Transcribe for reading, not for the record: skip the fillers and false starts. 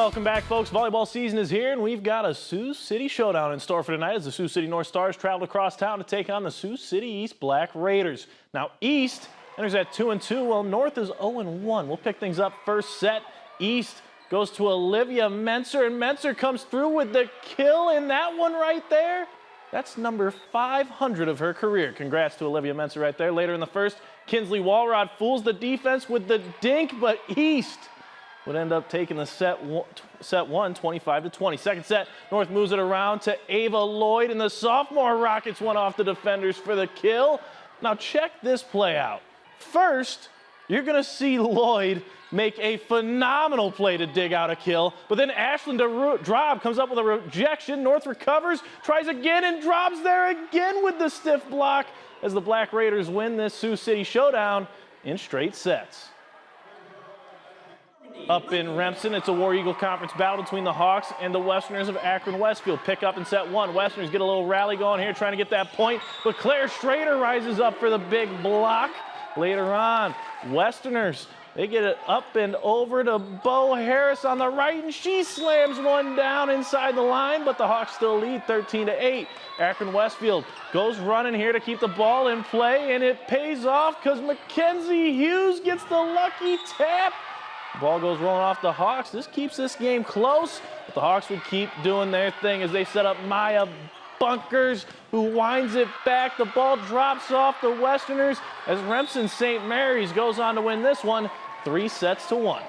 Welcome back, folks. Volleyball season is here, and we've got a Sioux City showdown in store for tonight as the Sioux City North Stars travel across town to take on the Sioux City East Black Raiders. Now, East enters at 2-2, while North is 0-1. We'll pick things up first set. East goes to Olivia Menser, and Menser comes through with the kill in that one right there. That's number 500 of her career. Congrats to Olivia Menser right there. Later in the first, Kinsley Walrod fools the defense with the dink, but East would end up taking the set one, 25-20. Second set, North moves it around to Ava Lloyd, and the sophomore rockets one off the defenders for the kill. Now check this play out. First, you're gonna see Lloyd make a phenomenal play to dig out a kill, but then Ashlyn Drob comes up with a rejection. North recovers, tries again, and drops there again with the stiff block as the Black Raiders win this Sioux City showdown in straight sets. Up in Remsen, it's a War Eagle Conference battle between the Hawks and the Westerners of Akron-Westfield. Pick up in set one. Westerners get a little rally going here, trying to get that point, but Claire Schrader rises up for the big block. Later on, Westerners, they get it up and over to Bo Harris on the right, and she slams one down inside the line, but the Hawks still lead 13-8. Akron-Westfield goes running here to keep the ball in play, and it pays off because Mackenzie Hughes gets the lucky tap. Ball goes rolling off the Hawks. This keeps this game close, but the Hawks would keep doing their thing as they set up Maya Bunkers, who winds it back. The ball drops off the Westerners as Remsen St. Mary's goes on to win this one 3-1.